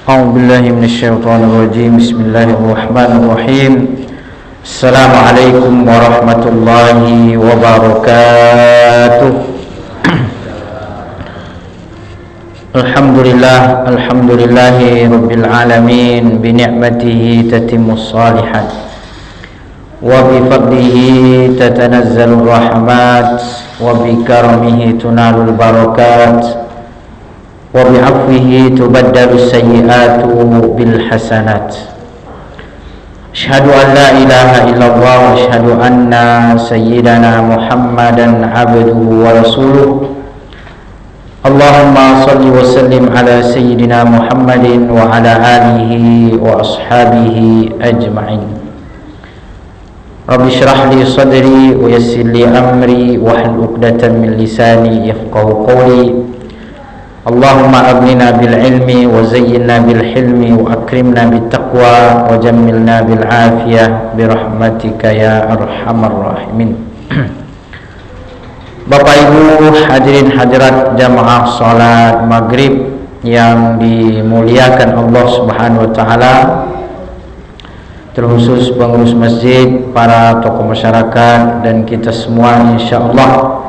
أعوذ بالله من الشيطان الرجيم. بسم الله الرحمن الرحيم. السلام عليكم ورحمة الله وبركاته. الحمد لله رب العالمين. بنعمته تتم الصالحات وبفضله تتنزل الرحمات وبكرمه تنال البركات وبعفوه تبدل السيئات بالحسنات. أشهد أن لا إله إلا الله وأشهد أن سيدنا محمدا عبده ورسوله. اللهم صل وسلم على سيدنا محمد وعلى آله وأصحابه أجمعين. رب اشرح لي صدري ويسر لي أمري واحلل عقدة من لساني يفقهوا قولي. اللهم أغننا بالعلم وزينا بالحلم وأكرمنا بالتقوى وجملنا بالعافية برحمتك يا أرحم الراحمين. Bapak Ibu hadirin hadirat jamaah salat maghrib yang dimuliakan Allah Subhanahu wa taala, terkhusus pengurus masjid, para tokoh masyarakat dan kita semua insyaallah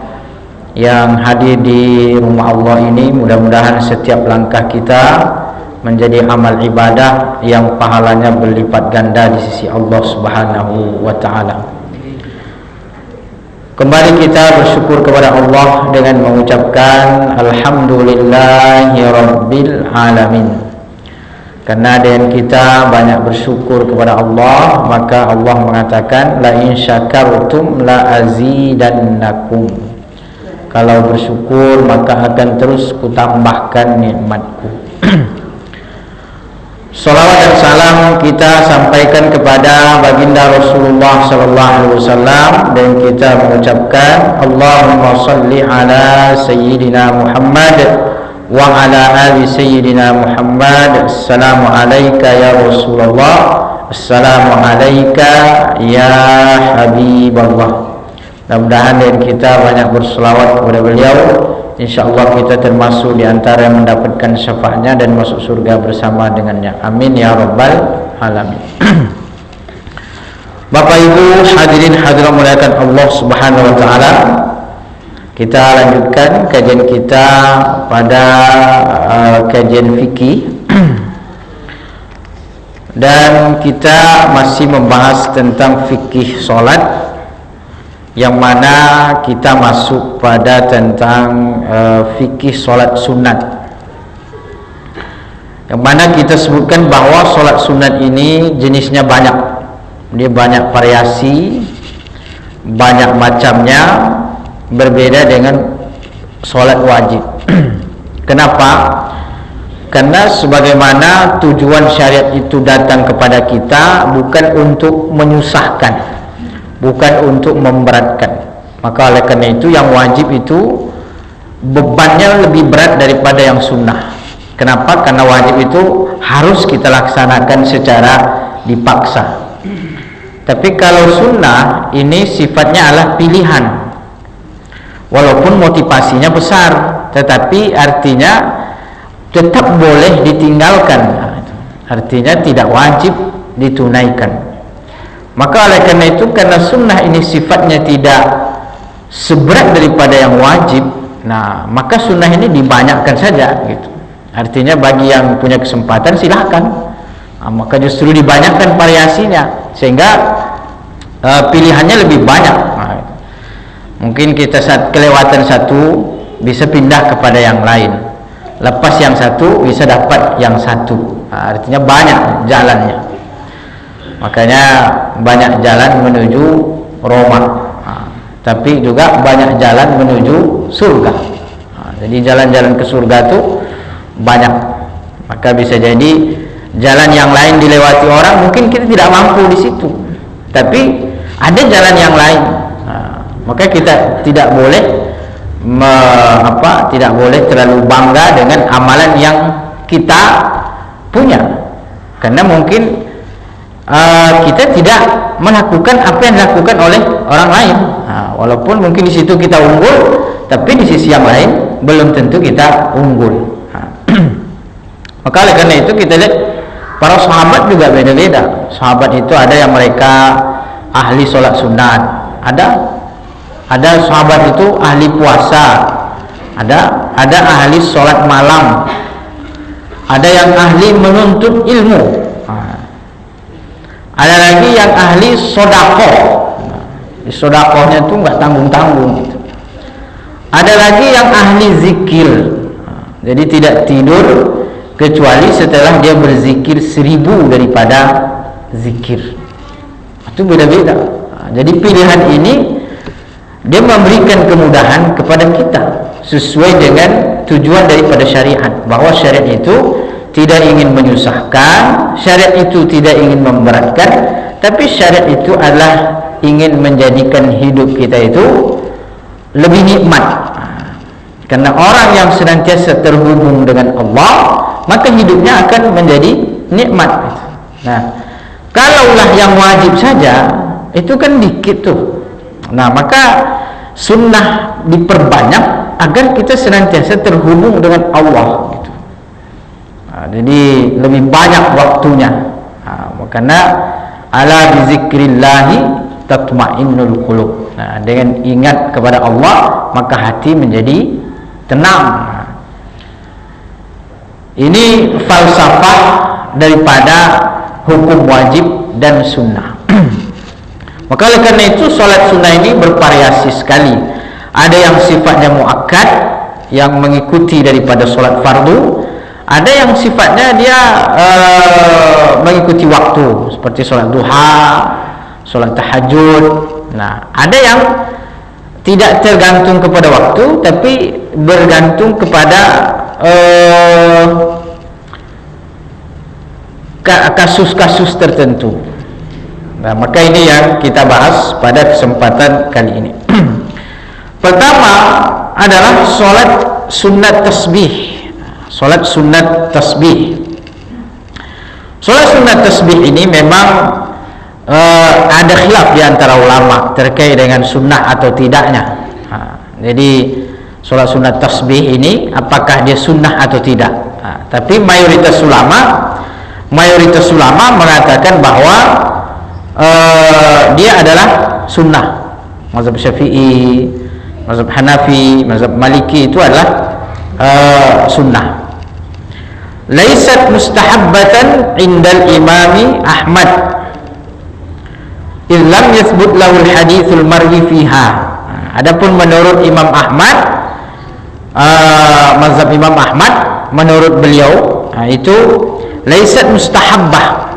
yang hadir di rumah Allah ini, mudah-mudahan setiap langkah kita menjadi amal ibadah yang pahalanya berlipat ganda di sisi Allah Subhanahu wa taala. Kembali kita bersyukur kepada Allah dengan mengucapkan alhamdulillahirabbil alamin. Karena dengan kita banyak bersyukur kepada Allah, maka Allah mengatakan la in syakartum la azidannakum. Kalau bersyukur maka akan terus kutambahkan nikmatku. Salawat dan salam kita sampaikan kepada baginda Rasulullah sallallahu alaihi wasallam dan kita mengucapkan Allahumma shalli ala sayyidina Muhammad wa ala ali sayyidina Muhammad. Assalamu alayka ya Rasulullah, assalamu alayka ya Habiballah. Mudah-mudahan dan kita banyak berselawat kepada beliau. InsyaAllah kita termasuk di antara yang mendapatkan syafaatnya dan masuk surga bersama dengannya. Amin ya rabbal alamin. Bapak Ibu hadirin hadirat muliakan Allah Subhanahu wa taala. Kita lanjutkan kajian kita pada kajian fikih. Dan kita masih membahas tentang fikih salat, yang mana kita masuk pada tentang fikih solat sunat, yang mana kita sebutkan bahwa solat sunat ini jenisnya banyak, dia banyak variasi, banyak macamnya, berbeda dengan solat wajib. Kenapa? Karena sebagaimana tujuan syariat itu datang kepada kita bukan untuk menyusahkan, bukan untuk memberatkan. Maka oleh karena itu yang wajib itu bebannya lebih berat daripada yang sunnah. Kenapa? Karena wajib itu harus kita laksanakan secara dipaksa. Tapi kalau sunnah ini sifatnya adalah pilihan, walaupun motivasinya besar, tetapi artinya tetap boleh ditinggalkan. Artinya tidak wajib ditunaikan. Maka oleh karena itu, karena sunnah ini sifatnya tidak seberat daripada yang wajib, nah maka sunnah ini dibanyakkan saja gitu. Artinya bagi yang punya kesempatan silahkan, maka justru dibanyakkan variasinya sehingga pilihannya lebih banyak. Nah, mungkin kita saat kelewatan satu bisa pindah kepada yang lain, lepas yang satu bisa dapat yang satu. Nah, artinya banyak jalannya. Makanya banyak jalan menuju Roma, tapi juga banyak jalan menuju surga. Jadi jalan-jalan ke surga itu banyak. Maka bisa jadi jalan yang lain dilewati orang, mungkin kita tidak mampu di situ, tapi ada jalan yang lain. Maka kita tidak boleh tidak boleh terlalu bangga dengan amalan yang kita punya, karena mungkin kita tidak melakukan apa yang dilakukan oleh orang lain. Walaupun mungkin di situ kita unggul, tapi di sisi yang lain belum tentu kita unggul. Maka oleh karena itu kita lihat para sahabat juga beda-beda. Sahabat itu ada yang mereka ahli sholat sunat, ada sahabat itu ahli puasa, ada ahli sholat malam, ada yang ahli menuntut ilmu, ada lagi yang ahli sodakoh. Sodakohnya itu nggak tanggung-tanggung gitu. Ada lagi yang ahli zikir, jadi tidak tidur kecuali setelah dia berzikir 1000 daripada zikir. Itu beda-beda. Jadi pilihan ini dia memberikan kemudahan kepada kita sesuai dengan tujuan daripada syariat, bahwa syariat itu tidak ingin menyusahkan, syariat itu tidak ingin memberatkan, tapi syariat itu adalah ingin menjadikan hidup kita itu lebih nikmat. Karena orang yang senantiasa terhubung dengan Allah, maka hidupnya akan menjadi nikmat. Nah, kalaulah yang wajib saja, itu kan dikit tuh. Nah, maka sunnah diperbanyak agar kita senantiasa terhubung dengan Allah gitu. Nah, jadi lebih banyak waktunya. Karena ala bizikrillahi tatmainnul qulub. Nah, dengan ingat kepada Allah, maka hati menjadi tenang. Ini falsafah daripada hukum wajib dan sunnah. Maka oleh karena itu sholat sunnah ini bervariasi sekali. Ada yang sifatnya muakkad, yang mengikuti daripada sholat fardu. Ada yang sifatnya dia mengikuti waktu, seperti sholat duha, sholat tahajud. Nah, ada yang tidak tergantung kepada waktu, tapi bergantung kepada kasus-kasus tertentu. Nah, maka ini yang kita bahas pada kesempatan kali ini. Pertama adalah sholat sunat tasbih. Sholat sunat tasbih. Sholat sunat tasbih ini memang ada khilaf di antara ulama terkait dengan sunnah atau tidaknya. Jadi sholat sunat tasbih ini apakah dia sunnah atau tidak? Tapi mayoritas ulama mengatakan bahwa dia adalah sunnah. Mazhab Syafi'i, mazhab Hanafi, mazhab Maliki itu adalah sunnah. Laisat mustahabbatan indal imami Ahmad illam yathbut lahul hadithul marwi fiha. Adapun menurut Imam Ahmad, mazhab Imam Ahmad, menurut beliau itu laisat mustahabbah.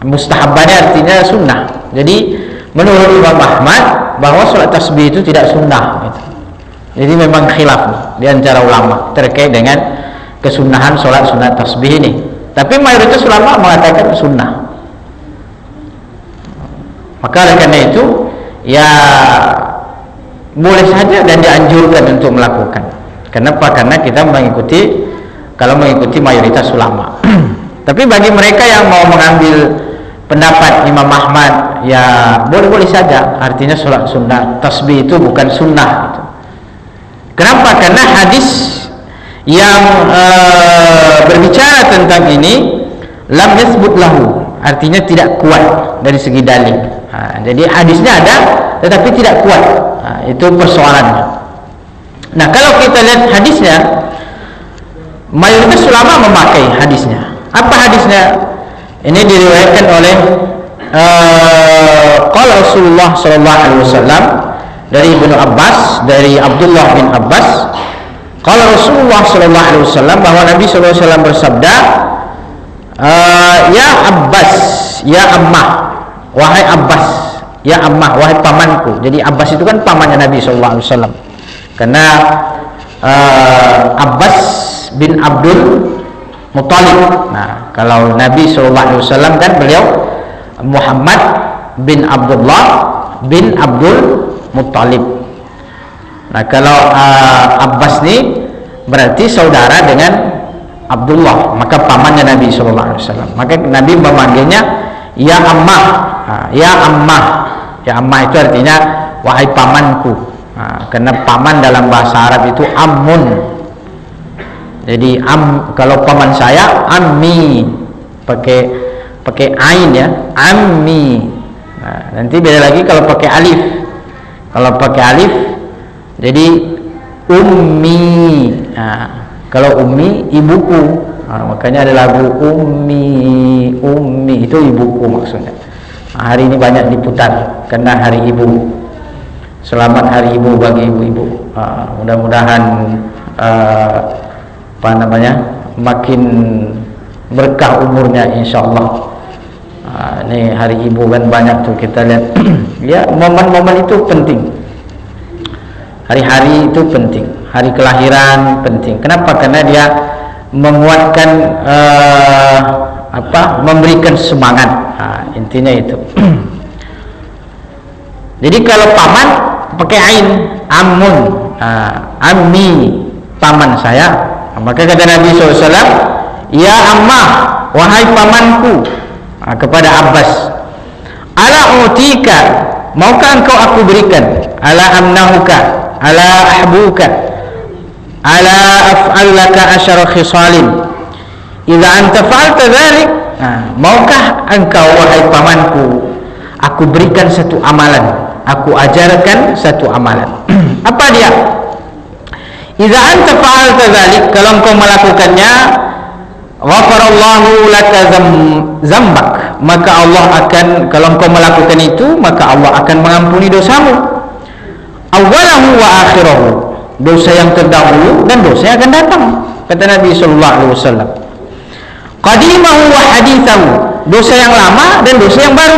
Mustahabbahnya artinya sunnah. Jadi menurut Imam Ahmad bahwa sholat tasbih itu tidak sunnah gitu. Jadi memang khilaf di antara ulama terkait dengan kesunahan sholat sunat tasbih ini. Tapi mayoritas ulama mengatakan sunnah. Maka oleh karena itu ya boleh saja dan dianjurkan untuk melakukan. Kenapa? Karena kita mengikuti mayoritas ulama. Tapi bagi mereka yang mau mengambil pendapat Imam Ahmad, ya boleh-boleh saja. Artinya sholat sunat tasbih itu bukan sunnah gitu. Kenapa? Karena hadis yang berbicara tentang ini lam yathbut lahu, artinya tidak kuat dari segi dalil. Jadi hadisnya ada tetapi tidak kuat. Itu persoalannya. Nah, kalau kita lihat hadisnya, mayoritas ulama memakai hadisnya. Apa hadisnya? Ini diriwayatkan oleh qala Rasulullah sallallahu alaihi wasallam dari Ibnu Abbas, dari Abdullah bin Abbas. Qala Rasulullah sallallahu alaihi wasallam, bahwa Nabi sallallahu alaihi wasallam bersabda, ya Abbas, ya Ammah, wahai Abbas, ya Ammah, wahai pamanku. Jadi Abbas itu kan pamannya Nabi sallallahu alaihi wasallam. Karena Abbas bin Abdul Muttalib. Nah, kalau Nabi sallallahu alaihi wasallam kan beliau Muhammad bin Abdullah bin Abdul Muttalib. Nah, kalau Abbas ini berarti saudara dengan Abdullah, maka pamannya Nabi sallallahu alaihi wasallam. Maka Nabi memanggilnya ya Ammah. Ya Ammah. Ya Ammah itu artinya wahai pamanku. Karena paman dalam bahasa Arab itu ammun. Jadi kalau paman saya ammi, pakai ain ya, ammi. Nah, nanti beda lagi kalau pakai alif. Kalau pakai alif jadi ummi. Nah, kalau ummi ibuku. Nah, makanya ada lagu ummi itu ibuku maksudnya. Nah, hari ini banyak diputar karena hari ibu. Selamat hari ibu bagi ibu-ibu. Mudah-mudahan makin berkah umurnya insyaallah. Ini hari ibu kan banyak tuh kita lihat. Ya, momen-momen itu penting. Hari-hari itu penting. Hari kelahiran penting. Kenapa? Karena dia menguatkan memberikan semangat. Intinya itu. Jadi kalau paman pakai ain, ammun, ammi, paman saya. Maka kata Nabi SAW, ya ammah, wahai pamanku, kepada Abbas, ala utika, maukah engkau aku berikan, ala amnahuka, ala ahbuka, ala af'allaka asyara khisalin, idza anta fa'alta dzalik, maukah engkau wahai pamanku, aku berikan satu amalan, aku ajarkan satu amalan. Apa dia? Idza anta fa'alta dzalik, kalau engkau melakukannya, ghafarallahu laka zambak, maka Allah akan, kalau engkau melakukan itu, maka Allah akan mengampuni dosamu, awwalahu wa akhirahu, dosa yang terdahulu dan dosa yang akan datang. Kata Nabi sallallahu alaihi wasallam, qadimahu wa hadithahu, dosa yang lama dan dosa yang baru,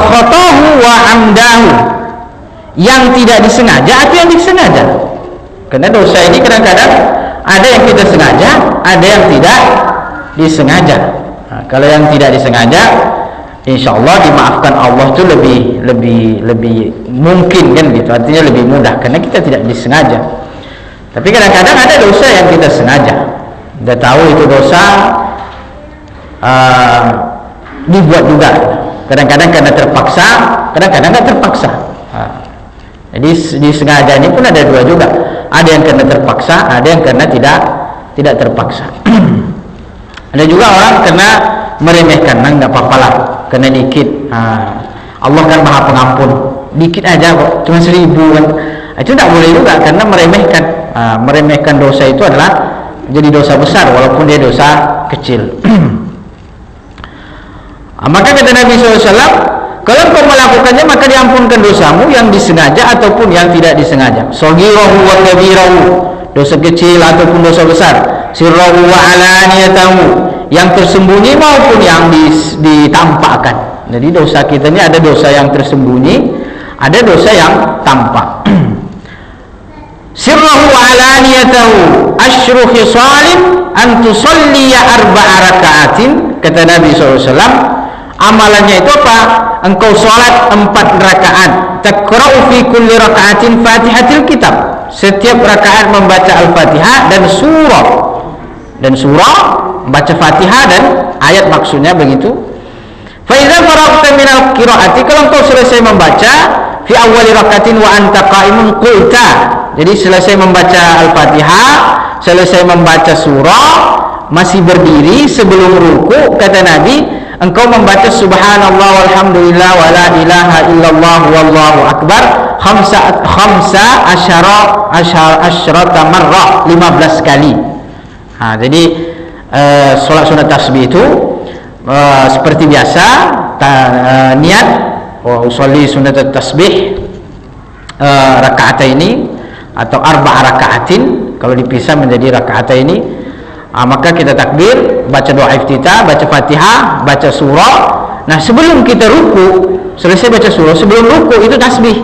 khatahu wa amdahu, yang tidak disengaja atau yang disengaja. Karena dosa ini kadang-kadang ada yang kita sengaja, ada yang tidak disengaja. Kalau yang tidak disengaja, insya Allah dimaafkan Allah itu lebih mungkin kan gitu. Artinya lebih mudah karena kita tidak disengaja. Tapi kadang-kadang ada dosa yang kita sengaja. Kita tahu itu dosa dibuat juga. Kadang-kadang karena terpaksa, kadang-kadang nggak terpaksa. Jadi disengaja ini pun ada dua juga. Ada yang karena terpaksa, ada yang karena tidak terpaksa. Ada juga orang karena meremehkan, nggak apa-apalah, kena dikit. Allah kan Maha Pengampun, dikit aja kok, cuma 1000 kan. Itu tidak boleh juga karena meremehkan. Meremehkan dosa itu adalah jadi dosa besar walaupun dia dosa kecil. Maka kata Nabi SAW, kalau kau melakukannya maka diampunkan dosamu yang disengaja ataupun yang tidak disengaja. Shaghirahu wa kabirahu, dosa kecil ataupun dosa besar. Sirrahu wa alaniyatahu, yang tersembunyi maupun yang ditampakkan. Jadi dosa kita ini ada dosa yang tersembunyi, ada dosa yang tampak. Sirrahu wa alaniyatahu asyru khisalin an tusalliya 4 raka'atin, kata Nabi SAW. Amalannya itu apa? Engkau sholat 4 rakaat, takra'u fi kulli raka'atin fatihatil kitab, setiap rakaat membaca al-fatihah dan surah, membaca fatihah dan ayat, maksudnya begitu. Fa idza faragta min al-qira'ati, kalau engkau selesai membaca, fi awwali raka'atin wa anta qa'imun qulta, jadi selesai membaca al-fatihah, selesai membaca surah, masih berdiri sebelum ruku, kata Nabi, engkau membaca subhanallah walhamdulillah wa la ilaha illallah wallahu akbar khamsa asyarata marrah, 15 kali. Jadi sholat sunat tasbih itu seperti biasa, niat usolli sunat tasbih raka'ataini atau 4 raka'atin, kalau dipisah menjadi raka'ataini. Maka kita takbir, baca doa iftitah, baca fatihah, baca surah. Nah, sebelum kita ruku, selesai baca surah, sebelum ruku itu tasbih.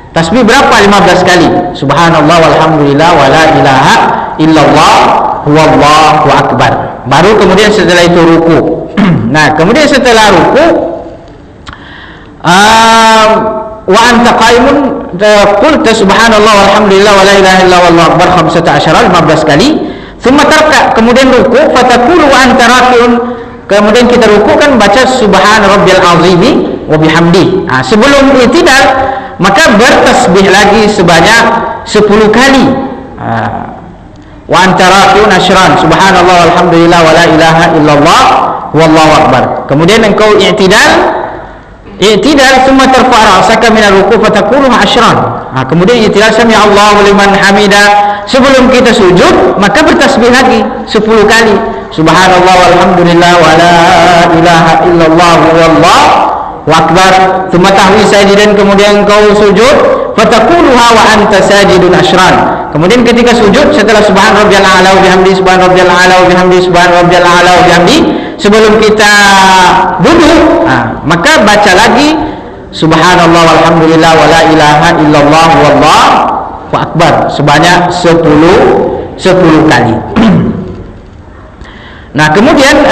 Tasbih berapa? 15 kali. Subhanallah walhamdulillah wa la ilaha illallah huwallahu akbar. Baru kemudian setelah itu ruku. Nah, kemudian setelah ruku, wa anta qa'imun qulta subhanallah walhamdulillah wa la ilaha illallah wallahu akbar 15 kali. Tsumma kemudian ruku, fatakulu wa anta raki'un, kemudian kita ruku kan baca subhan rabbil azimi wa bihamdi. Sebelum i'tidal maka bertasbih lagi sebanyak 10 kali. Wa anta rafi'un asyran, subhanallah walhamdulillah wala ilaha illallah wallahu akbar. Kemudian engkau i'tidal thumma tarfa' ra'saka min ar-ruku' fataquluha asyran. Kemudian i'tidal sami Allahu liman hamida. Sebelum kita sujud maka bertasbih lagi 10 kali, subhanallah walhamdulillah wala ilaha illallah wallahu akbar. Thumma tahwi sajidan, kemudian engkau sujud, fataquluha wa anta sajidun asyran. Kemudian ketika sujud, setelah subhan rabbiyal a'la wa bihamdi, subhan rabbiyal a'la wa bihamdi, subhan rabbiyal a'la wa bihamdi, sebelum kita duduk, maka baca lagi subhanallah walhamdulillah wala ilaha illallah wallahu akbar sebanyak 10 kali. Nah, kemudian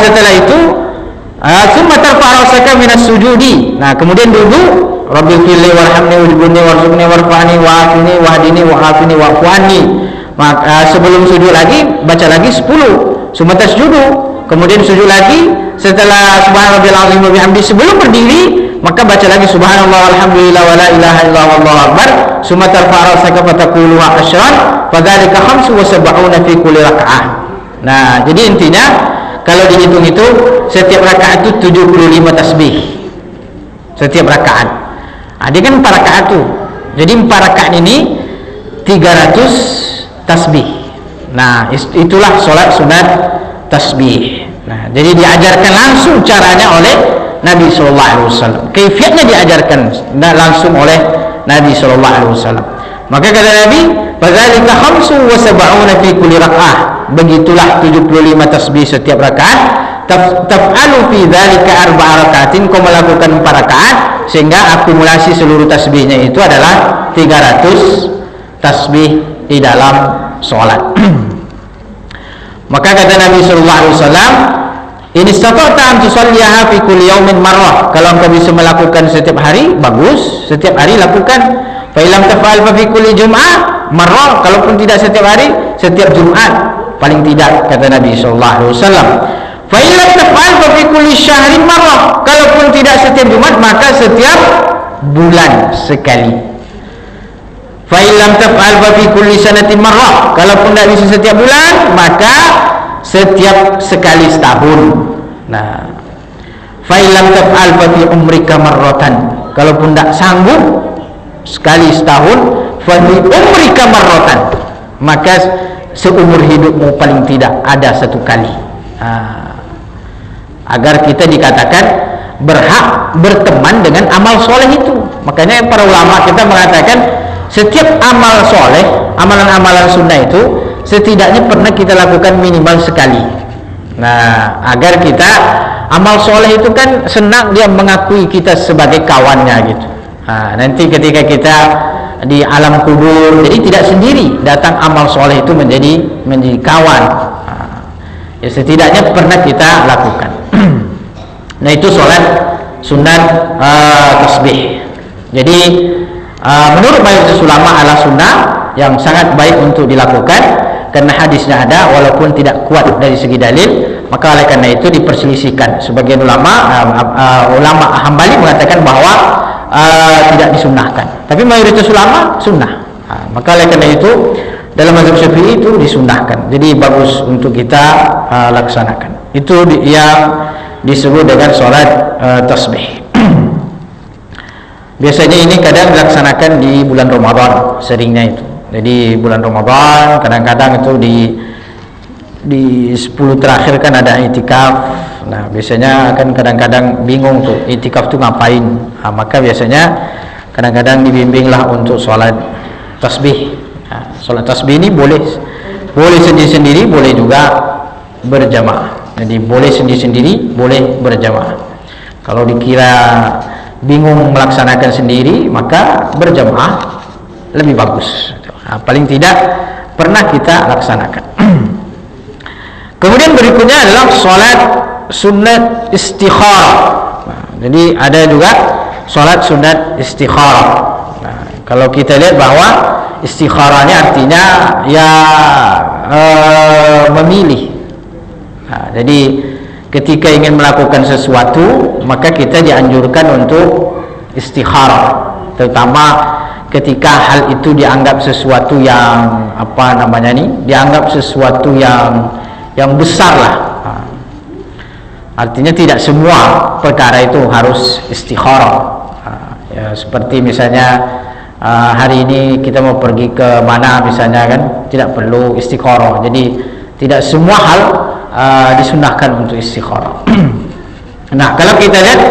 setelah itu summa tarfa' ra'saka minas sujudi. Nah, kemudian duduk, rabbil firli warhamni wajburni warzuqni warfa'ni wa'afini wahdini wa'afini wa'fu'anni. Maka sebelum sujud lagi baca lagi 10. Summa tasjudu, kemudian sujud lagi setelah subhanallahil azim wa bihamdi. Sebelum berdiri maka baca lagi subhanallah walhamdulillah wala ilaha illallah wallahu akbar. Summa tarfa' ra'saka fataquluha asyran fadzalika 75 fi kulli raka'ah. Nah, jadi intinya kalau dihitung itu setiap rakaat itu 75 tasbih. Setiap rakaat. Dia kan 4 rakaat tuh. Jadi 4 rakaat ini 300 tasbih. Nah, itulah sholat sunat tasbih. Nah, jadi diajarkan langsung caranya oleh Nabi SAW. Kaifiatnya diajarkan langsung oleh Nabi SAW. Maka kata Nabi, fadzalika 75 fi kulli raka'ah. Begitulah 75 tasbih setiap rakaat. Taf'alu fi dzalika 4 rakaatin, kau melakukan 4 rakaat sehingga akumulasi seluruh tasbihnya itu adalah 300 tasbih di dalam sholat. Maka kata Nabi sallallahu alaihi wasallam, in istata'ta an tusalliha fi kulli yawmin marrah. Kalau engkau bisa melakukan setiap hari, bagus, setiap hari lakukan. Fa illam taf'al fa fi kulli jum'ah marrah. Kalaupun tidak setiap hari, setiap Jumat paling tidak, kata Nabi sallallahu alaihi wasallam. Fa illam taf'al fa fi kulli syahrin marrah. Kalaupun tidak setiap Jumat, maka setiap bulan sekali. Fa illam taf'al fa fi kulli sanatin marrah. Kalaupun tidak bisa setiap bulan, maka setiap sekali setahun. Nah, fa illam taf'al fa fi umrika marratan. Kalaupun tidak sanggup sekali setahun, fa fi umrika marratan, maka seumur hidupmu paling tidak ada 1 kali. Agar kita dikatakan berhak berteman dengan amal soleh itu. Makanya para ulama kita mengatakan setiap amal soleh, amalan-amalan sunnah itu setidaknya pernah kita lakukan minimal sekali. Nah, agar kita amal soleh itu kan senang dia mengakui kita sebagai kawannya gitu. Nanti ketika kita di alam kubur, jadi tidak sendiri, datang amal soleh itu menjadi kawan. Ya setidaknya pernah kita lakukan. Nah, itu sholat sunat tasbih. Jadi menurut mayoritas ulama adalah sunnah yang sangat baik untuk dilakukan karena hadisnya ada, walaupun tidak kuat dari segi dalil. Maka oleh karena itu diperselisihkan. Sebagian ulama Hambali mengatakan bahwa tidak disunnahkan, tapi mayoritas ulama sunnah. Maka oleh karena itu dalam mazhab Syafi'i itu disunnahkan. Jadi bagus untuk kita laksanakan. Itu yang disebut dengan sholat tasbih. Biasanya ini kadang dilaksanakan di bulan Ramadan, seringnya itu. Jadi bulan Ramadan kadang-kadang itu di 10 terakhir kan ada itikaf. Nah, biasanya akan kadang-kadang bingung tuh itikaf tuh ngapain. Maka biasanya kadang-kadang dibimbinglah untuk sholat tasbih. Sholat tasbih ini boleh sendiri-sendiri, boleh juga berjamaah. Jadi boleh sendiri-sendiri, boleh berjamaah. Kalau dikira bingung melaksanakan sendiri, maka berjamaah lebih bagus. Paling tidak pernah kita laksanakan. Kemudian berikutnya adalah sholat sunat istikharah. Jadi ada juga sholat sunat istikharah. Kalau kita lihat bahwa istikharahnya artinya ya memilih. Jadi ketika ingin melakukan sesuatu, maka kita dianjurkan untuk istikharah. terutama ketika hal itu dianggap sesuatu yang dianggap sesuatu yang besar lah. Artinya tidak semua perkara itu harus istikharah. Ya, seperti misalnya hari ini kita mau pergi ke mana misalnya kan, tidak perlu istikharah. Jadi tidak semua hal disunahkan untuk istikharah. Nah, kalau kita lihat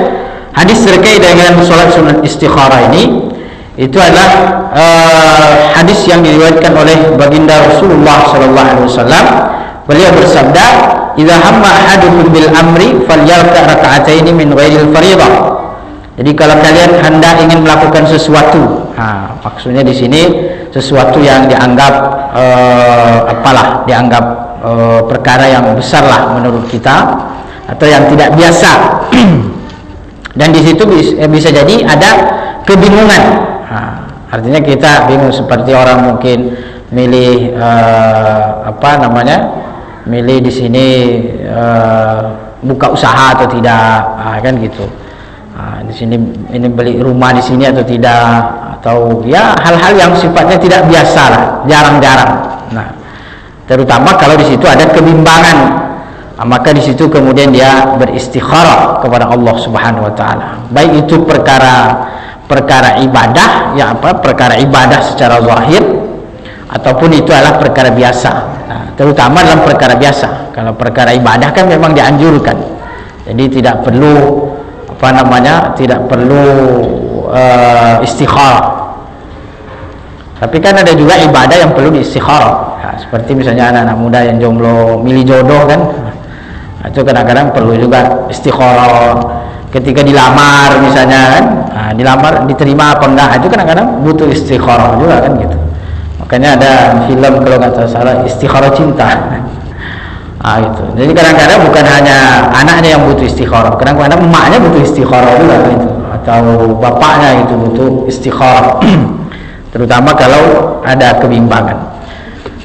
hadis terkait dengan sholat sunat istikharah ini, itu adalah hadis yang diriwayatkan oleh baginda Rasulullah sallallahu alaihi wasallam. Beliau bersabda, "Idza hamma ahadukum bil amri falyarka' raka'ataini min ghairil fardhah." Jadi kalau kalian hendak ingin melakukan sesuatu, maksudnya di sini sesuatu yang dianggap dianggap perkara yang besar lah menurut kita, atau yang tidak biasa. Dan di situ bisa jadi ada kebingungan. Artinya kita bingung, seperti orang mungkin milih milih di sini buka usaha atau tidak, kan gitu. Di sini ini beli rumah di sini atau tidak, atau ya hal-hal yang sifatnya tidak biasa lah, jarang-jarang. Nah, terutama kalau di situ ada kebimbangan, maka di situ kemudian dia beristikharah kepada Allah Subhanahu wa taala. Baik itu perkara ibadah, perkara ibadah secara zahir, ataupun itu adalah perkara biasa. Nah, terutama dalam perkara biasa. Kalau perkara ibadah kan memang dianjurkan, jadi tidak perlu istikharah. Tapi kan ada juga ibadah yang perlu istikharah. Nah, seperti misalnya anak-anak muda yang jomblo milih jodoh kan, itu kadang-kadang perlu juga istikharah. Ketika dilamar misalnya kan, dilamar diterima apa enggak, itu kadang-kadang butuh istikharah juga kan gitu. Makanya ada film kalau nggak salah istikharah cinta. Gitu. Jadi kadang-kadang bukan hanya anaknya yang butuh istikharah, kadang-kadang emaknya butuh istikharah juga gitu, atau bapaknya itu butuh istikharah. Terutama kalau ada kebimbangan.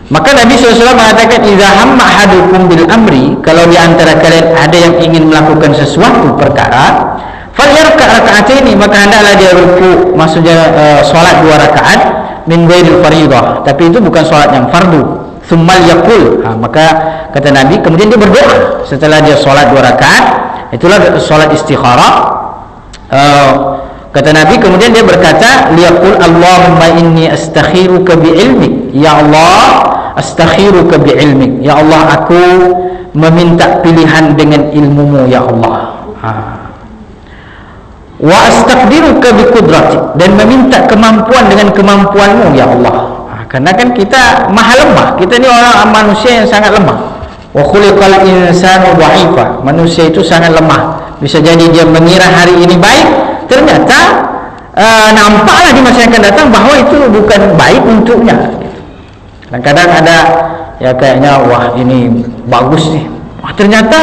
Maka Nabi SAW mengatakan, "Idza hamma ahadukum bil amri," kalau di antara kalian ada yang ingin melakukan sesuatu perkara, falyarka' raka'ataini, maka hendaklah dia ruku, maksudnya salat 2 rakaat min ghairil fardhah, tapi itu bukan salat yang fardu. Tsummal yaqul, maka kata Nabi kemudian dia berdoa setelah dia salat 2 rakaat, itulah salat istikharah. Kata Nabi kemudian dia berkata, liyaqul Allahumma inni astakhiruka bi ilmik, ya Allah astakhiruka bi ilmik, ya Allah aku meminta pilihan dengan ilmumu ya Allah, wa astaqdiruka bi qudratik, dan meminta kemampuan dengan kemampuanmu ya Allah. Karena kan kita maha lemah, kita ini orang manusia yang sangat lemah. Wa khuliqal insanu dha'ifa, manusia itu sangat lemah. Bisa jadi dia mengira hari ini baik, ternyata nampaklah di masa yang akan datang bahwa itu bukan baik untuknya. Dan kadang ada ya kayaknya wah ini bagus nih, wah ternyata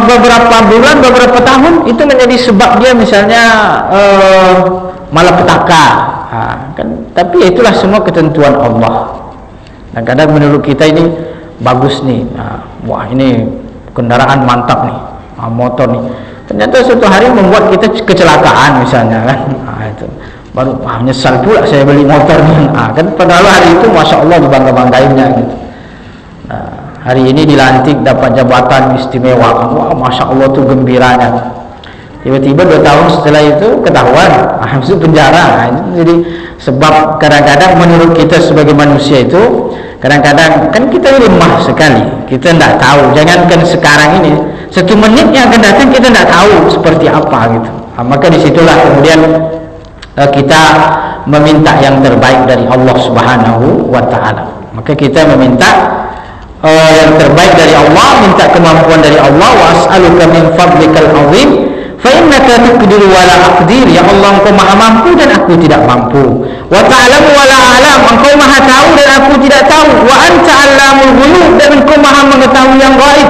beberapa bulan, beberapa tahun itu menjadi sebab dia misalnya malapetaka. Kan, tapi itulah semua ketentuan Allah. Dan kadang menurut kita ini bagus nih, wah ini kendaraan mantap nih, motor nih, ternyata suatu hari membuat kita kecelakaan misalnya kan, itu baru nyesal pula saya beli motor nih, kan padahal hari itu masya Allah dibangga-banggainnya gitu. Hari ini dilantik dapat jabatan istimewa, wah masya Allah tuh gembiranya. Tiba-tiba 2 tahun setelah itu ketahuan, masuk penjara. Jadi sebab kadang-kadang menurut kita sebagai manusia itu, kadang-kadang kan kita lemah sekali, kita tidak tahu. Jangankan sekarang ini, 1 menit yang akan datang kita tidak tahu seperti apa gitu. Maka disitulah kemudian kita meminta yang terbaik dari Allah Subhanahu wa Ta'ala. Maka kita meminta yang terbaik dari Allah, minta kemampuan dari Allah. Wa as'aluka min fadlikal azim fa innaka tuqdiru wa la aqdir, ya Allah engkau maha mampu dan aku tidak mampu. Wa ta'lamu wa la a'lam, engkau maha tahu dan aku tidak tahu. Wa anta 'allamul ghuyub, dan engkau maha mengetahui yang gaib.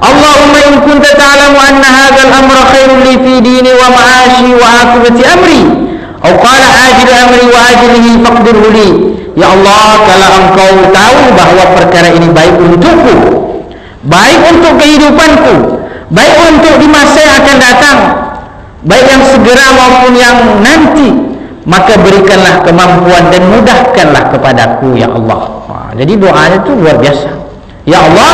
Allahumma in kunta ta'lamu anna hadzal amra khairun li fi dini wa ma'ashi wa aqibati amri, atau qala ajil amri wa ajilihi faqdirhu li. Ya Allah, kalau engkau tahu bahwa perkara ini baik untukku, baik untuk kehidupanku, baik untuk di masa yang akan datang, baik yang segera maupun yang nanti, maka berikanlah kemampuan dan mudahkanlah kepadaku ya Allah. Jadi doanya itu luar biasa. Ya Allah,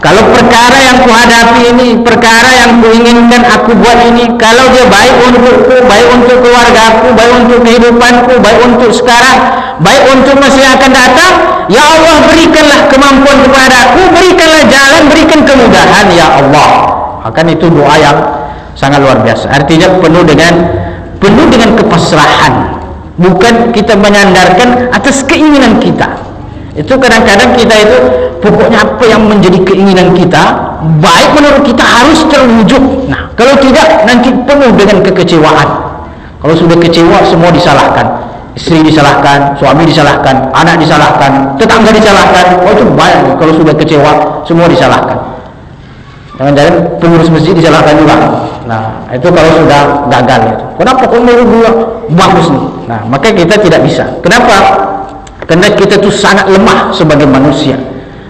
kalau perkara yang kuhadapi ini, perkara yang kuinginkan aku buat ini, kalau dia baik untukku, baik untuk keluargaku, baik untuk kehidupanku, baik untuk sekarang, baik untuk masa yang akan datang, ya Allah berikanlah kemampuan kepadaku, berikanlah jalan, berikan kemudahan ya Allah. Akan itu doa yang sangat luar biasa. Artinya penuh dengan kepasrahan, bukan kita menyandarkan atas keinginan kita. Itu kadang-kadang kita itu pokoknya apa yang menjadi keinginan kita, baik menurut kita harus terwujud. Nah, kalau tidak nanti penuh dengan kekecewaan. Kalau sudah kecewa semua disalahkan, istri disalahkan, suami disalahkan, anak disalahkan, tetangga disalahkan. Oh itu banyak. Kalau sudah kecewa semua disalahkan. Jangan-jangan pengurus masjid disalahkan juga. Nah, itu kalau sudah gagal itu. Kenapa kok menurut gua bagus nih? Nah, maka kita tidak bisa. Kenapa? Karena kita itu sangat lemah sebagai manusia.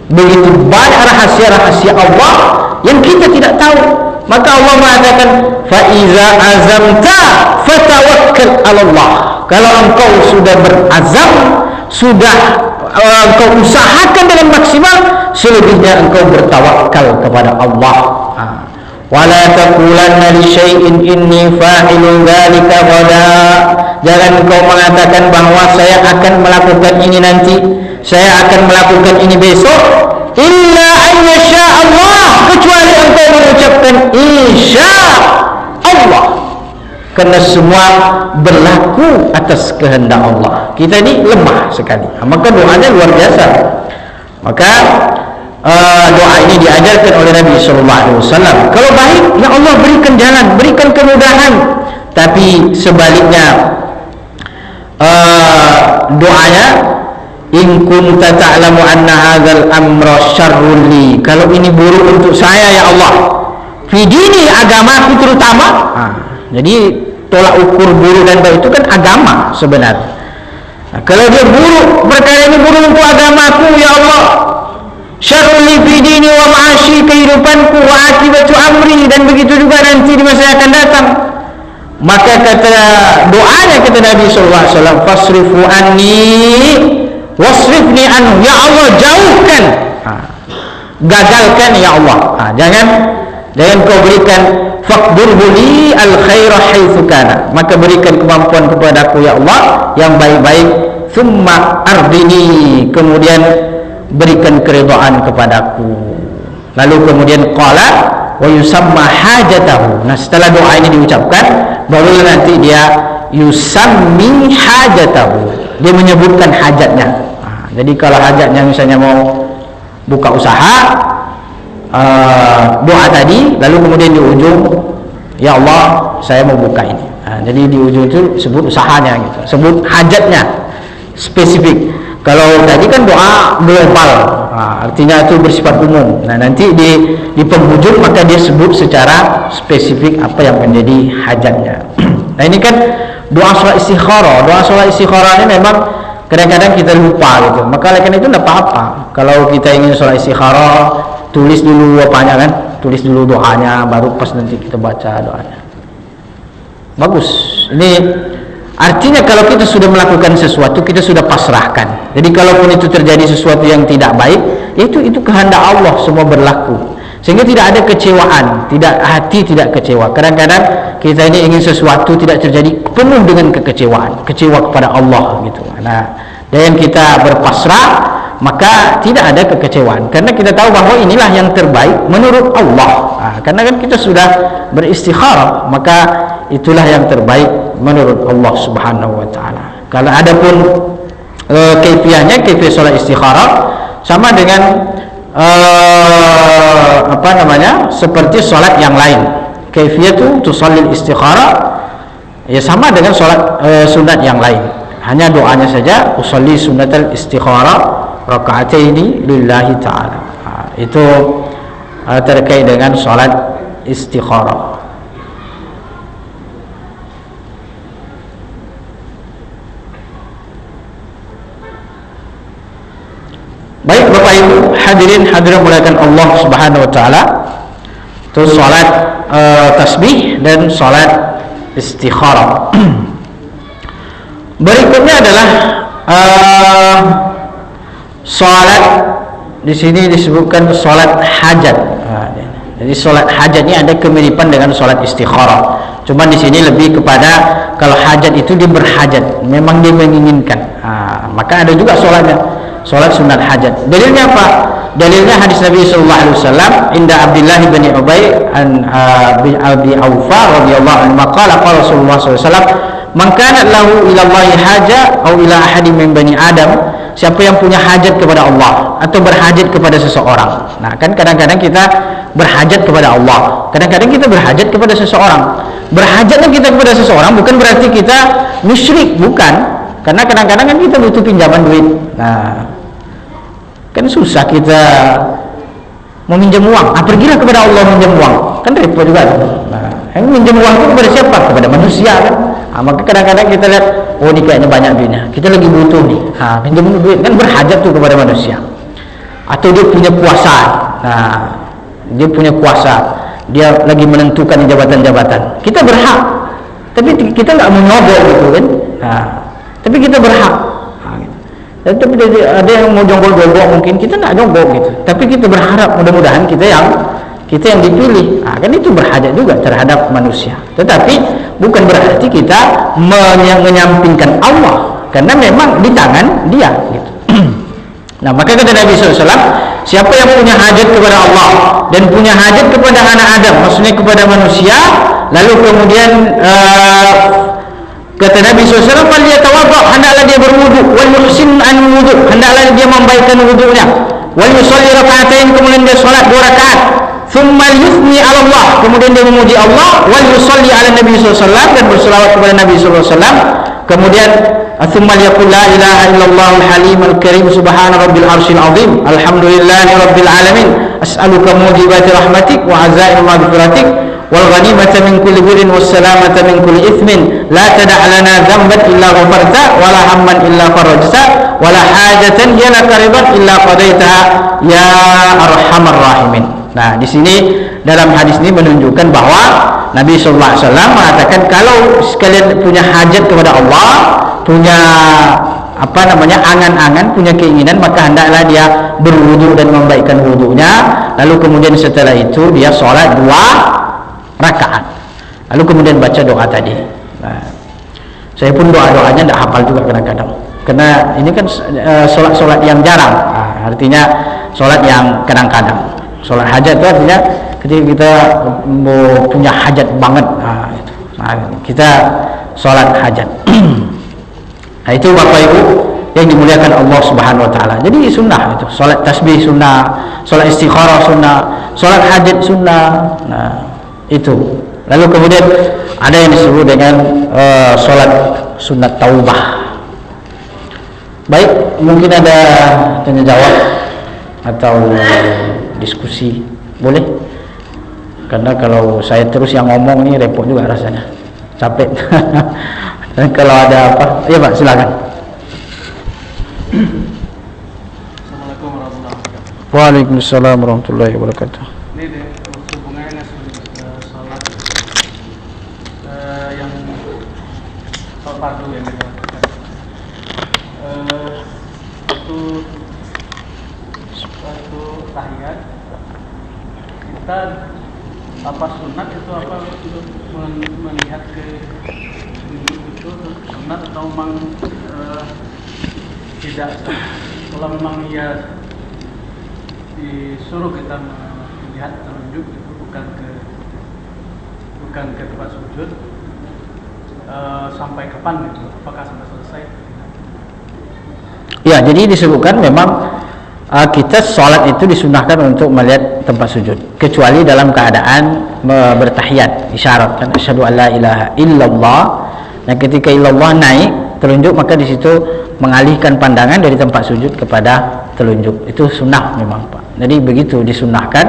Begitu banyak rahasia-rahasia Allah yang kita tidak tahu. Maka Allah mengatakan, fa iza azamta fatawakkal 'ala Allah. Kalau engkau sudah berazam, sudah engkau usahakan dengan maksimal, selebihnya engkau bertawakal kepada Allah. Wala taqulanna li syai'in inni fa'ilun dzalika ghada. Jangan engkau mengatakan bahwa saya akan melakukan ini nanti, saya akan melakukan ini besok, illa an yasha Allah, kecuali engkau mengucapkan insya Allah, karena semua berlaku atas kehendak Allah. Kita ini lemah sekali, maka doanya luar biasa. Maka doa ini diajarkan oleh Nabi SAW. Kalau baik, ya Allah berikan jalan, berikan kemudahan. Tapi sebaliknya, doanya, in kunta ta'lamu anna hadzal amra syarrun li. Kalau ini buruk untuk saya ya Allah, fi dini, agamaku terutama. Jadi tolak ukur buruk dan baik itu kan agama sebenarnya. Nah, kalau dia buruk, perkara ini buruk untuk agamaku ya Allah, syarrul li fi dini wa ma'ashi, kehidupanku, wa akibatu amri, dan begitu juga nanti di masa yang akan datang. Maka kata doanya, kata Nabi SAW, fasrifu anni wasrifni anhu. Ya Allah jauhkan, gagalkan ya Allah. Jangan kau berikan, faqdirhu li al khaira haitsu kana, maka berikan kemampuan kepadaku ya Allah yang baik-baik, thumma ardini, kemudian berikan keridhaan kepadaku. Lalu kemudian qala wa yusamma hajatahu. Nah, setelah doa ini diucapkan, baru nanti dia yusammi hajatahu, dia menyebutkan hajatnya. Jadi kalau hajatnya misalnya mau buka usaha, doa tadi, lalu kemudian di ujung, ya Allah saya mau buka ini. Jadi di ujung itu sebut usahanya gitu, sebut hajatnya spesifik. Kalau tadi kan doa global, artinya itu bersifat umum. Nah, nanti di penghujung maka dia sebut secara spesifik apa yang menjadi hajatnya. Nah, ini kan doa sholat istikharah. Doa sholat istikharah ini memang kadang-kadang kita lupa gitu. Maka oleh karena itu tidak apa-apa. Kalau kita ingin sholat istikharah, tulis dulu apanya kan, tulis dulu doanya, baru pas nanti kita baca doanya. Bagus. Ini artinya kalau kita sudah melakukan sesuatu, kita sudah pasrahkan. Jadi kalaupun itu terjadi sesuatu yang tidak baik, itu kehendak Allah, semua berlaku. Sehingga tidak ada kecewaan, hati tidak kecewa. Kadang-kadang kita ini ingin sesuatu tidak terjadi, penuh dengan kekecewaan, kecewa kepada Allah gitu. Nah, dan kita berpasrah, maka tidak ada kekecewaan, karena kita tahu bahwa inilah yang terbaik menurut Allah. Karena kan kita sudah beristikharah, maka itulah yang terbaik menurut Allah Subhanahu wa taala. Kalau adapun kaifiahnya, kaifiah salat istikharah sama dengan seperti salat yang lain. Kaifiah itu tusallil istikharah ya sama dengan salat sunat yang lain. Hanya doanya saja, usolli sunnatal istikharah raka'ataini lillahi ta'ala. Itu terkait dengan salat istikharah. Baik Bapak Ibu hadirin hadirat muliakan Allah Subhanahu wa taala. Itu salat tasbih dan salat istikharah. Berikutnya adalah salat. Di sini disebutkan salat hajat. Jadi salat hajat ini ada kemiripan dengan salat istikharah. Cuma di sini lebih kepada kalau hajat itu dia berhajat, memang dia menginginkan. Maka ada juga salatnya, salat sunat hajat. Dalilnya apa? Dalilnya hadis Nabi sallallahu alaihi wasallam inda Abdullah bin Ubay an Abi Aufa radhiyallahu anhu qala qala Rasulullah sallallahu alaihi wasallam man kana lahu ila Allah haja atau ila ahadin min bani Adam, siapa yang punya hajat kepada Allah atau berhajat kepada seseorang. Nah, kan kadang-kadang kita berhajat kepada Allah, kadang-kadang kita berhajat kepada seseorang. Berhajatnya kita kepada seseorang bukan berarti kita musyrik, bukan. Karena kadang-kadang kan kita butuh pinjaman duit. Nah, kan susah kita meminjam uang. Pergilah kepada Allah minjam uang, kan repot juga. Nah, yang minjam uang itu kepada siapa? Kepada manusia kan. Maka kadang-kadang kita lihat, oh ini kayaknya banyak duitnya, kita lagi butuh nih, pinjam duit, kan berhajat tuh kepada manusia. Atau dia punya kuasa, dia punya kuasa, dia lagi menentukan jabatan-jabatan, kita berhak, tapi kita nggak mau nyogok gitu kan. Tapi kita berhak. Tapi ada yang mau jonggol-jonggol, mungkin kita nggak jonggol gitu, tapi kita berharap mudah-mudahan kita yang dipilih. Kan itu berhajat juga terhadap manusia, tetapi bukan berarti kita menyampingkan Allah, karena memang di tangan dia gitu. Nah, maka kata Nabi SAW, siapa yang punya hajat kepada Allah dan punya hajat kepada anak Adam, maksudnya kepada manusia, lalu kemudian kata Nabi SAW, "Falyatawadda", hendaklah dia berwudu, wal yuhsin an wudu, hendaklah dia membaikkan wudunya, wal yusalli raka'atain, kemudian dia salat 2 rakaat, thumma yuthni 'ala Allah, kemudian dia memuji Allah, wal yusalli 'ala Nabi SAW, dan berselawat kepada Nabi SAW, kemudian thumma yaqul la ilaha illallah al-halim al-karim subhana rabbil arsyil azim alhamdulillahi rabbil alamin as'aluka mujibati rahmatik wa azaim maghfiratik wal ghanimata min kulli birrin was salamata min kulli ithmin la tada' lana dhanban illa ghafarta wa la hamman illa farajta wa la hajatan hiya laka ridat illa qadaitaha ya arhamar rahimin. Nah, di sini dalam hadis ini menunjukkan bahwa Nabi sallallahu alaihi wasallam mengatakan kalau sekalian punya hajat kepada Allah, punya angan-angan, punya keinginan, maka hendaklah dia berwudu dan membaikkan wudunya, lalu kemudian setelah itu dia sholat 2 rakaat, lalu kemudian baca doa tadi. Nah, saya pun doa-doanya tidak hafal juga kadang-kadang, karena ini kan sholat yang jarang. Artinya sholat yang kadang-kadang. Sholat hajat itu artinya ketika kita mau punya hajat banget, kita sholat hajat. Nah, itu Bapak Ibu yang dimuliakan Allah Subhanahu Wa Taala. Jadi sunnah itu, sholat tasbih sunnah, sholat istikharah sunnah, sholat hajat sunnah. Nah, itu. Lalu kemudian ada yang disebut dengan sholat sunat taubah. Baik, mungkin ada tanya jawab atau diskusi, boleh? Karena kalau saya terus yang ngomong ini repot juga rasanya, capek. Dan kalau ada apa, ya Pak, silakan. Assalamualaikum warahmatullahi wabarakatuh. Waalaikumsalam warahmatullahi wabarakatuh. Ini hubungannya dengan sholat yang sholat fardu yang kita lakukan. Suatu tahiyat kita apa sunat itu apa untuk melihat ke itu sunat atau memang tidak. Kalau memang ia disuruh kita melihat telunjuk itu bukan ke tempat sujud, sampai kapan itu? Apakah sampai selesai? Ya, jadi disebutkan memang kita sholat itu disunahkan untuk melihat tempat sujud, kecuali dalam keadaan bertahiyat, isyarat kan asyhadu alla ilaha illallah. Nah, ketika illallah naik telunjuk, maka di situ mengalihkan pandangan dari tempat sujud kepada telunjuk. Itu sunnah memang Pak. Jadi begitu disunahkan.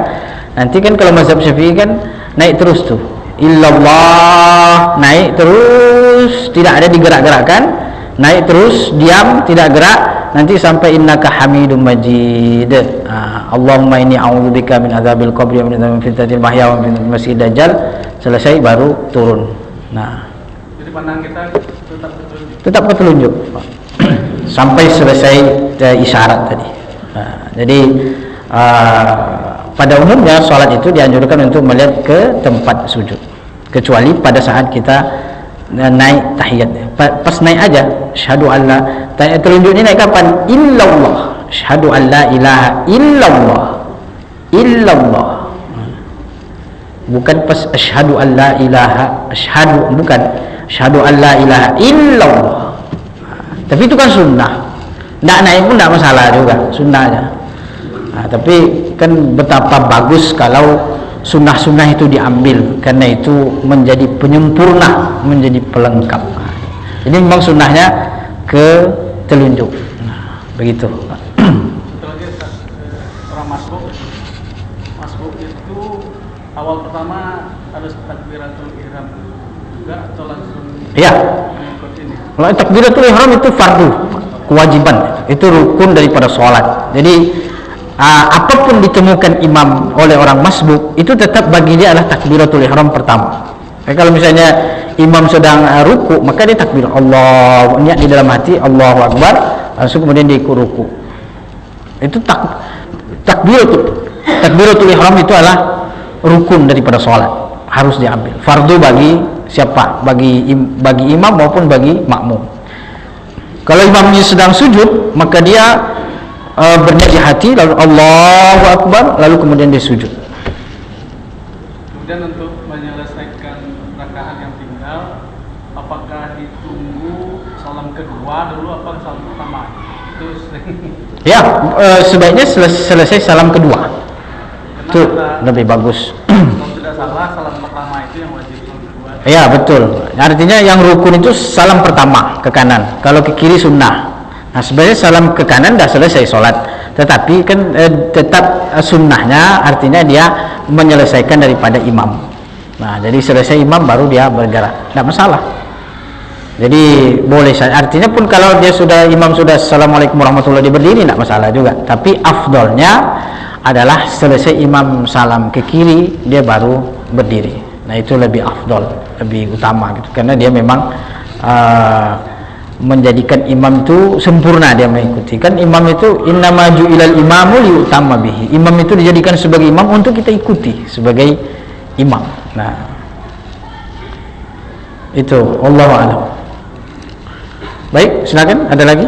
Nanti kan kalau mazhab Syafi'i kan naik terus tuh, illallah naik terus, tidak ada digerak-gerakkan, naik terus diam tidak gerak, nanti sampai innaka hamidum majid. Allahumma inni a'udzubika min adzabil qabri wa min fitnatil mahya wa min masih dajjal. Selesai baru turun. Nah, jadi pandangan kita tetap betul. tetap petunjuk sampai selesai isyarat tadi. Jadi pada umumnya sholat itu dianjurkan untuk melihat ke tempat sujud, kecuali pada saat kita naik tahiyat. Pas naik aja syahadu alla, telunjuk ini naik kapan? Illallah, syahadu alla ilaha illallah, illallah, bukan pas asyhadu alla ilaha, asyhadu, bukan asyhadu alla ilaha illallah. Tapi itu kan sunnah, nggak naik pun nggak masalah juga, sunnahnya. Tapi kan betapa bagus kalau sunnah-sunnah itu diambil, karena itu menjadi penyempurna, menjadi pelengkap. Jadi memang sunnahnya ke telunjuk. Begitu. Satu lagi orang masbuk itu awal pertama harus takbiratul ihram juga atau langsung Ya. mengikut ini? Kalau takbiratul ihram itu fardu, kewajiban, itu rukun daripada sholat. Jadi apapun ditemukan imam oleh orang masbuk, itu tetap bagi dia adalah takbiratul ihram pertama. Kalau misalnya imam sedang ruku, maka dia takbir Allah, niat di dalam hati Allahu Akbar, langsung kemudian dia ikut ruku. Itu takbiratul ihram itu adalah rukun daripada sholat, harus diambil. Fardu bagi siapa? Bagi imam maupun bagi makmum. Kalau imamnya sedang sujud, maka dia berniat di hati, lalu Allahu Akbar, lalu kemudian dia sujud. Kemudian untuk menyelesaikan rakaat yang tinggal, apakah ditunggu salam kedua dulu apa salam pertama? Itu sering. Ya, sebaiknya selesai salam kedua. Itu lebih bagus. Kalau tidak salah, salam pertama itu yang wajib, salam kedua. Ya, betul. Artinya yang rukun itu salam pertama ke kanan, kalau ke kiri sunnah. Nah, sebenarnya salam ke kanan dah selesai sholat, tetapi kan tetap sunnahnya, artinya dia menyelesaikan daripada imam. Nah, jadi selesai imam baru dia bergerak, tidak masalah. Jadi boleh saja. Artinya pun kalau dia sudah, imam sudah assalamualaikum warahmatullahi wabarakatuh, dia berdiri, tidak masalah juga. Tapi afdolnya adalah selesai imam salam ke kiri, dia baru berdiri. Nah, itu lebih afdol, lebih utama gitu, karena dia memang menjadikan imam itu sempurna, dia mengikuti. Kan imam itu innama ju'ilal imamu liyutamma bihi. Imam itu dijadikan sebagai imam untuk kita ikuti sebagai imam. Nah, itu wallahu a'lam. Baik, silakan, ada lagi?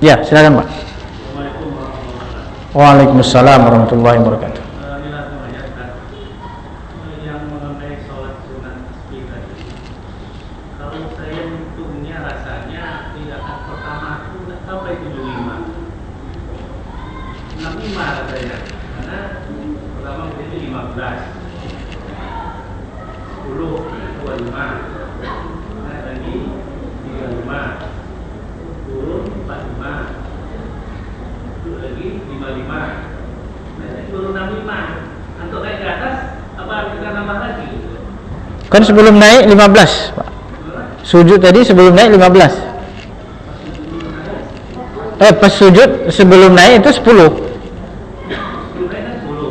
Ya, silakan, Pak. Waalaikumsalam warahmatullahi wabarakatuh. Kan sebelum naik 15, Pak. Sujud tadi sebelum naik 15. Pas sujud sebelum naik itu 10.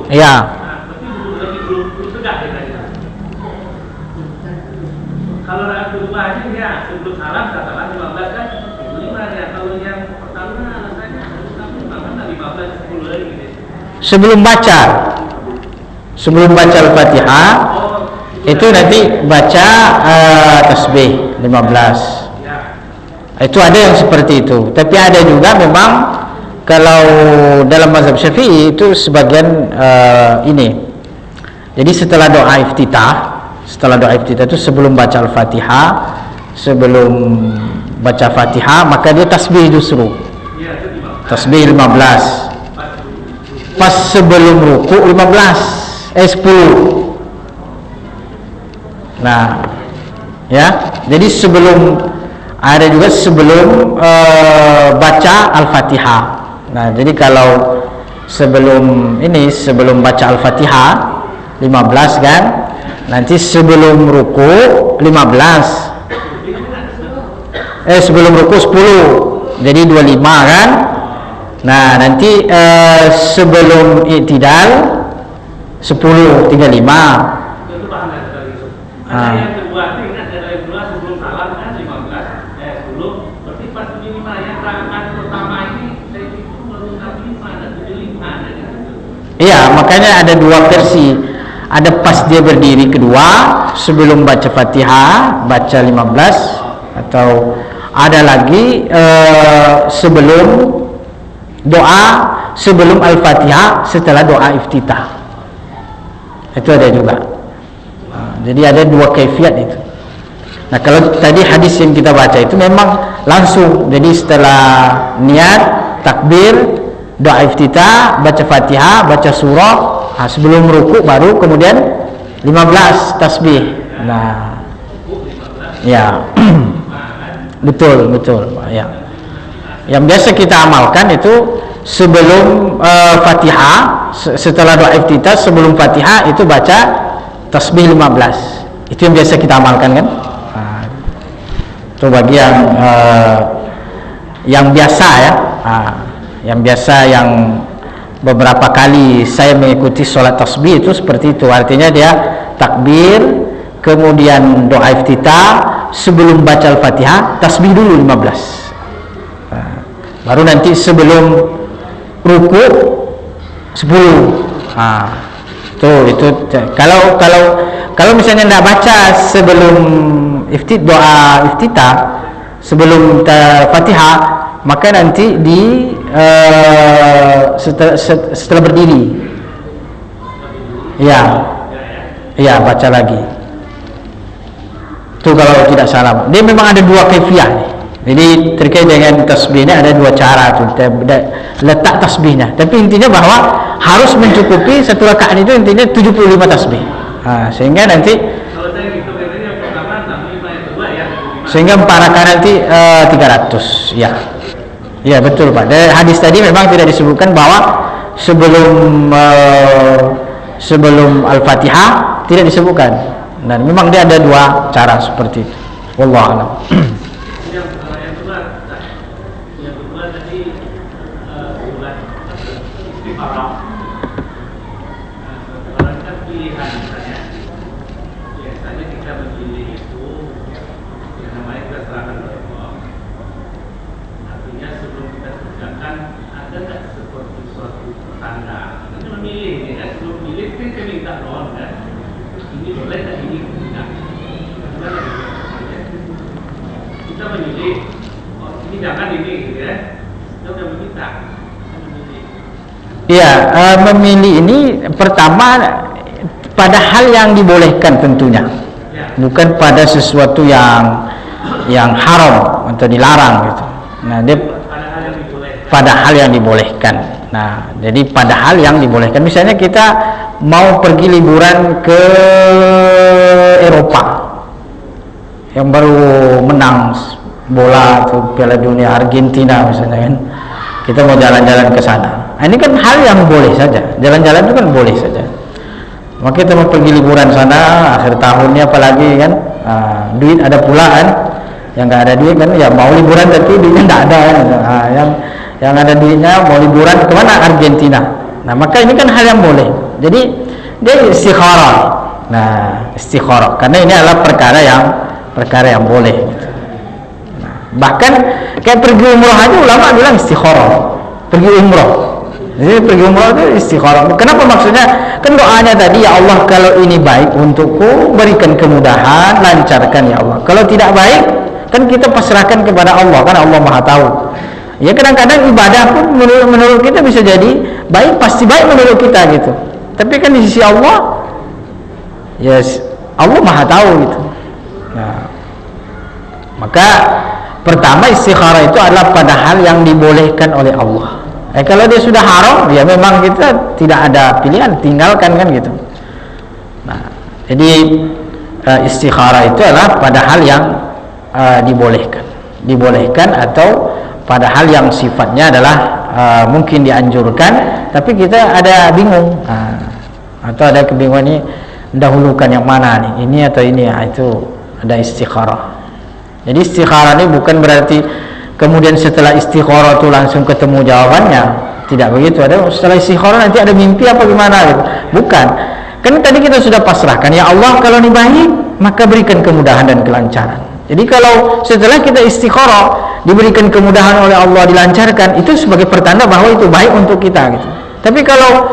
Ya. Kalau berubah aja ya sebelum salam katakan 15 kan 5 ya. Kalau yang pertama alasannya kan 15 10 lagi gitu. Sebelum baca Al-Fatihah itu nanti baca tasbih 15. Itu ada yang seperti itu. Tapi ada juga memang kalau dalam mazhab Syafi'i itu sebagian ini. Jadi setelah doa iftitah itu sebelum baca Al-Fatihah, sebelum baca Fatihah, maka dia tasbih justru. Tasbih 15. Pas sebelum ruku 10. Nah, ya. Jadi ada juga sebelum baca Al-Fatihah. Nah, jadi kalau sebelum baca Al-Fatihah 15 kan, nanti sebelum ruku 15. Sebelum ruku 10. Jadi 25 kan? Nah, nanti sebelum i'tidal 10 35. Yang kedua ingat ada yang kedua sebelum salam kan 15. Iya, makanya ada dua versi. Ada pas dia berdiri kedua sebelum baca Fatihah, baca 15, atau ada lagi sebelum doa sebelum Al-Fatihah setelah doa iftitah. Itu ada juga. Jadi ada dua kaifiat itu. Nah, kalau tadi hadis yang kita baca itu memang langsung. Jadi setelah niat, takbir, doa iftitah, baca Fatihah, baca surah, sebelum ruku baru kemudian 15 tasbih. Nah, ya. betul ya. Yang biasa kita amalkan itu sebelum Fatihah, setelah doa iftitah, sebelum Fatihah itu baca tasbih 15. Itu yang biasa kita amalkan kan? Nah, itu bagi yang biasa ya. Yang biasa, yang beberapa kali saya mengikuti sholat tasbih itu seperti itu. Artinya dia takbir, kemudian doa iftitah, sebelum baca Al-Fatihah tasbih dulu 15. Baru nanti sebelum ruku 10. Itu kalau misalnya tidak baca sebelum doa iftitah, sebelum Fatihah, maka nanti di setelah berdiri ya baca lagi. Itu kalau tidak salah. Dia memang ada dua kaifiah nih. Jadi terkait dengan tasbihnya ada dua cara tuh, letak tasbihnya. Tapi intinya bahwa harus mencukupi satu rakaat itu intinya 75 tasbih. Sehingga nanti kalau saya gitu katanya yang pertama 65, yang kedua ya 75. Sehingga 4 rakaat nanti 300 ya. Ya betul Pak. Dari hadis tadi memang tidak disebutkan bahwa sebelum Al-Fatihah, tidak disebutkan. Dan memang dia ada dua cara seperti itu. Wallahu a'lam. Yang kedua tadi bulan istikharah. Kalau kan pilihan misalnya, biasanya kita memilih itu yang namanya kita serahkan kepada Allah. Artinya sebelum kita kerjakan, ada nggak seperti suatu tanda? Kita memilih ini kan, sebelum milih kita minta doang kan. Ini boleh dan ini tidak. Kita memilih, oh ini jangan ini gitu ya. Kita udah meminta. Iya, memilih ini pertama pada hal yang dibolehkan tentunya, bukan pada sesuatu yang haram atau dilarang gitu. Nah, dia pada hal yang dibolehkan. Nah, jadi pada hal yang dibolehkan. Misalnya kita mau pergi liburan ke Eropa, yang baru menang bola atau Piala Dunia Argentina misalnya kan, kita mau jalan-jalan ke sana. Nah, ini kan hal yang boleh saja, jalan-jalan itu kan boleh saja. Maka kita mau pergi liburan sana akhir tahunnya apalagi kan, duit ada pula kan, yang nggak ada duit kan ya mau liburan tapi duitnya nggak ada kan. Yang ada duitnya mau liburan kemana? Argentina. Nah, maka ini kan hal yang boleh. Jadi dia istikharah. Nah, istikharah karena ini adalah perkara yang boleh. Nah, bahkan kayak pergi umroh aja ulama bilang istikharah. Pergi umroh. Jadi pergi umroh itu istikharah. Kenapa maksudnya? Kan doanya tadi, ya Allah kalau ini baik untukku berikan kemudahan, lancarkan ya Allah. Kalau tidak baik, kan kita pasrahkan kepada Allah, kan Allah Maha tahu. Ya kadang-kadang ibadah pun menurut kita bisa jadi baik, pasti baik menurut kita gitu. Tapi kan di sisi Allah, ya Allah Maha tahu gitu. Nah, maka pertama istikharah itu adalah pada hal yang dibolehkan oleh Allah. Kalau dia sudah haram, ya memang kita tidak ada pilihan, tinggalkan kan gitu. Nah, jadi istikharah itu adalah pada hal yang dibolehkan atau pada hal yang sifatnya adalah mungkin dianjurkan, tapi kita ada bingung, atau ada kebingungan ini dahulukan yang mana nih, ini atau ini, itu ada istikharah. Jadi istikharah ini bukan berarti kemudian setelah istikharah itu langsung ketemu jawabannya, tidak begitu. Ada setelah istikharah nanti ada mimpi apa gimana gitu. Bukan, kan tadi kita sudah pasrahkan, ya Allah kalau ini baik maka berikan kemudahan dan kelancaran. Jadi kalau setelah kita istikharah diberikan kemudahan oleh Allah, dilancarkan, itu sebagai pertanda bahwa itu baik untuk kita gitu. Tapi kalau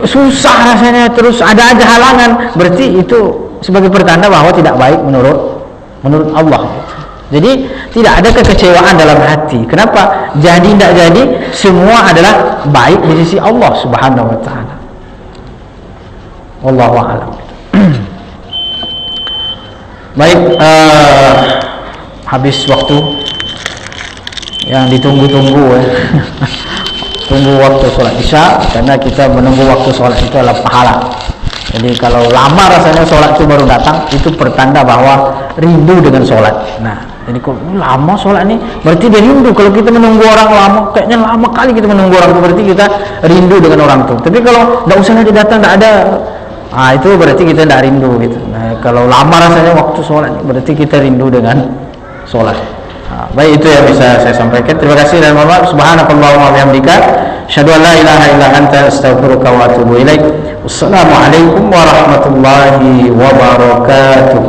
susah rasanya, terus ada aja halangan, berarti itu sebagai pertanda bahwa tidak baik menurut Allah. Jadi tidak ada kekecewaan dalam hati. Kenapa? Jadi tidak jadi, semua adalah baik di sisi Allah Subhanahu wa taala. Wallahu a'lam. Baik, habis waktu yang ditunggu-tunggu ya. Tunggu waktu sholat isya, karena kita menunggu waktu sholat itu adalah pahala. Jadi kalau lama rasanya sholat itu baru datang, itu pertanda bahwa rindu dengan sholat. Nah, jadi kalau lama sholat ini berarti dia rindu. Kalau kita menunggu orang lama, kayaknya lama kali kita menunggu orang itu, berarti kita rindu dengan orang itu. Tapi kalau tidak usah dia datang, tidak ada, itu berarti kita tidak rindu gitu. Nah, kalau lama rasanya waktu sholat, berarti kita rindu dengan sholat. Baik, itu yang bisa saya sampaikan. Terima kasih dan mohon maaf. Subhanakallahumma wa bihamdika, asyhadu an la ilaha illa anta, astaghfiruka wa atubu ilaik. Wassalamualaikum warahmatullahi wabarakatuh.